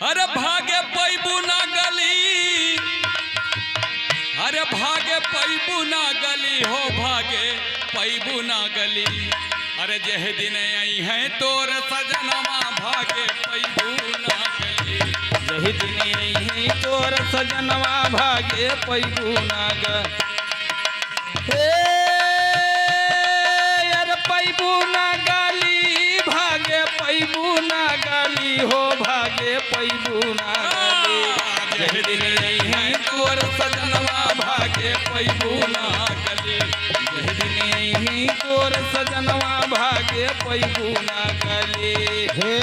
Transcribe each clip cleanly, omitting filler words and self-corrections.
अरे भागे पैबू ना गली, अरे भागे पैबू ना गली हो, भागे पैबू ना गली। अरे जह दिन आई है तोर सजनवा, भागे पैबू ना गली। जह दिन आई है तोर सजनवा, भागे पैबू ना गली। अरे पैबू ना गली, भागे पैबू ना गली हो, भागे पैबू ना गली। जह दिन आई है तोर सजनवा, भागे पैबू ना गली। जह दिन आई है तोर सजनवा, भागे पैबू ना गली। हे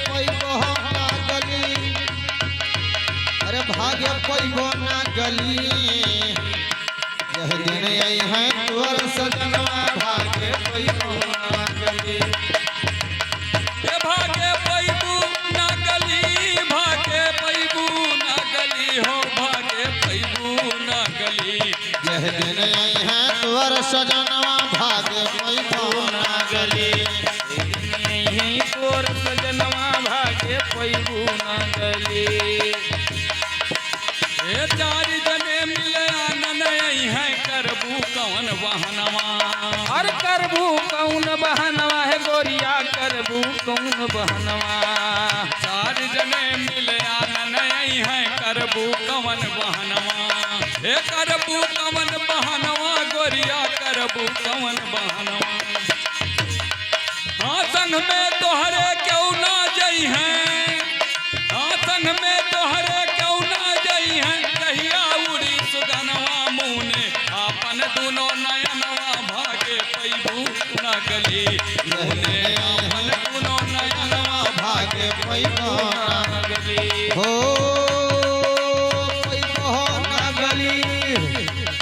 पैबो ना गली, अरे भाग्य पैबो ना गली। यह दिन आई है तोर सजनवा, भाग्य पैबो ना गली। भागे पैबू ना गली, भागे पैबू ना गली हो, भागे पैबू ना गली। यह दिन आई है तोर सजनवा, भाग्य पैबो ना गली। तोर सजनवा, भागे पैबू ना गली। चार जने मिले आनन है, करबू कौन बहनवा। अरे करबू कौन बहनवा है गोरिया, करबू कौन बहनवा। चार जने मिले आनन है, करबू कौन बहनवा। हे करबू कौन बहनवा गोरिया, करबू कौन बहनवा। हाँ संग में तोहरे क्यों ना जई हैं, हाँ संग में तोहरे क्यों ना जई हैं। कहिया उड़ी सुगनवा मुने, आपन दुनो नयनवा, भागे पैबू ना गली। मुने आपन दुनो नयनवा, भाग्य पैबो ना गली हो, पैबो ना गली,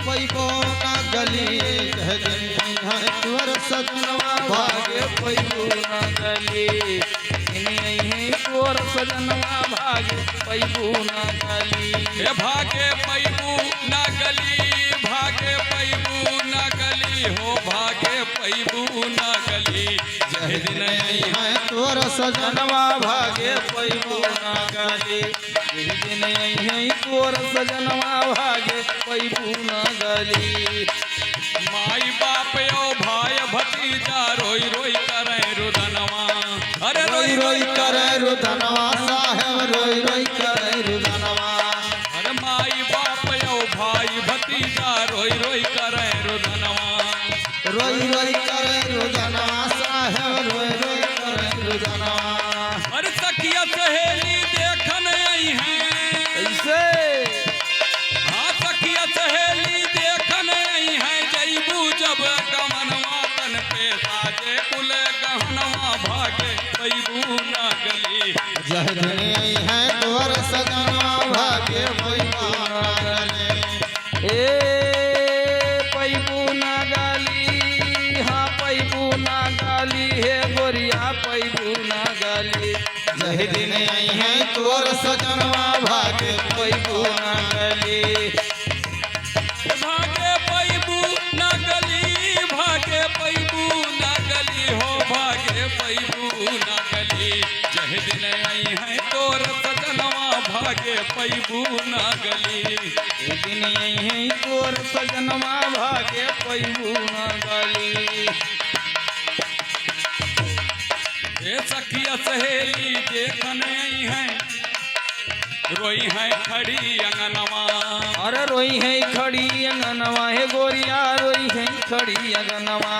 पैबो ना गली। यह दिन आई है तोर सजनवा, भागे भाग्य पैबू ना गली। इन्हीं ही तोर सजनवा, भागे पैबू ना गली। हे भागे पैबू ना गली, भागे पैबू ना गली हो, भागे पैबू ना गली। जह दिन आई है तोर सजनवा, सजनवा, भागे पैबू ना गली। जिस दिन आई है तोर सजनवा, भागे पैबू ना गली। माई बाप यो भाई भतीजा, रोई रोई करे रुदनवा। अरे रोई रोई करे रुदनवा, साहेब रोई रोई करे रुदनवा। अरे माई बाप यो भाई भतीजा, रोई रोई करे रुदनवा। रोई रोई करे रुदनवा, साहेब रोई रोई करे रुदनवा। अरे सखिया सहेली देखन आई हैं, ऐसे हाँ सखिया सहेली देखन आई हैं। जईबू जब गमनवा, तन पे साजे कुल गहनवा, भागे पैबू ना गली। जह दिन आई है तोर सजनवा, भाग्य पैबो ना गली। पैबू ना गली, हाँ पैबू ना गली हे गोरिया, पैबू ना गली। जह दिन आई है तोर सजनवा, भाग्य पैबो ना गली। भागे पैबू ना गली, भागे पैबू ना गली हो, भागे पैबू ना गली। जह दिन आई है तोर सजनवा, भागे पैबू ना गली। एक दिन आई है तोर सजनवा, भागे पैबू ना गली। ये सखिया सहेली देखन आई हैं, रोई है खड़ी अंगनवा। अरे रोई है खड़ी अंगनवा है गोरिया, रोई है खड़ी अंगनवा।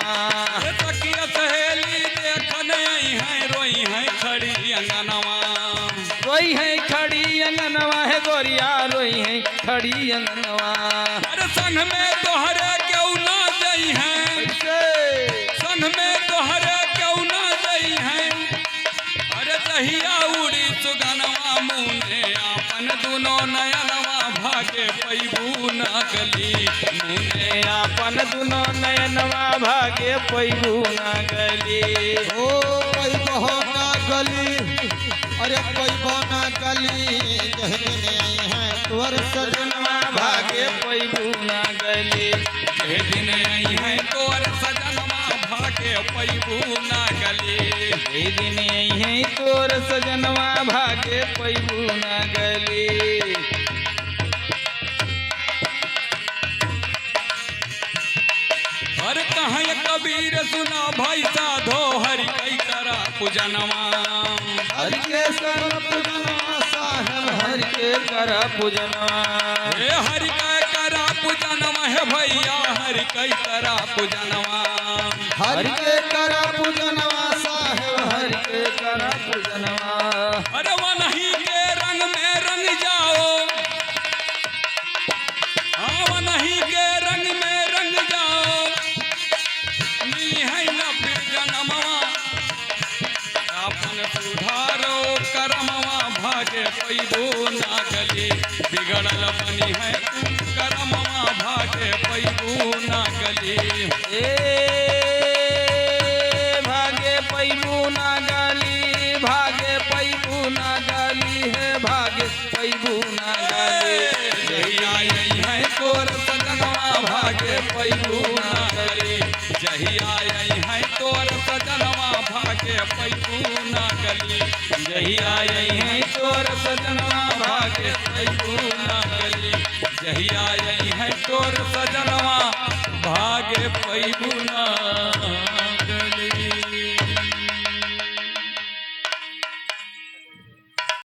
ये सखिया सहेली देखन आई हैं, रोई है खड़ी अंगनवा। रोई है खड़ी अंगनवा है गोरिया, रोई है खड़ी अंगनवा। अरे संग में तोहरे क्यों ना जई हैं, संग में तोहरे क्यों ना जई हैं। अरे दहिया उड़ी सुगनवा मुने, आपन दुनो नयनवा, भागे पैबू ना गली। मुने आपन दुनो नयनवा, भागे पैबू ना गली। ओ पैबो ना गली, अरे पैबो ना गली। जह दिन आई है तोर सजनवा, भागे पैबू ना गली। जह दिन आई है तोर सजनवा, भागे पैबू ना गली जही दिन यही तोर सजनवा भागे पैबू ना गली हर कहाँ कबीर सुना भाई साधो हरि कई करा पूजनवा हरि के कर पूजनवा साहेब हरि के कर पूजनवा हे हरि कई करा पूजनवा है भैया हरि कई करा पूजनवा हरि के कर पूजनवा साहेब हरि के कर पूजनवा अरे वनही के रंग में रंग जाओ हाँ वनही के रंग में रंग जाओ मिली है न फिर जनमवा अपन सुधारो करमवा भागे पैबू ना गली बिगड़ल बनी है करमवा भागे पैबू ना गली ए भागे पैबू ना गली भागे पैबू ना गली है भागे पैबू ना गली जहिया यही है तोर सजनवा भागे पैबू ना गली जहिया यही है तोर सजनवा भागे पैबू ना गली जहिया यही तोर सजनवा भागे पैबू ना गली जहिया यही है तोर सजनवा भागे पैबू ना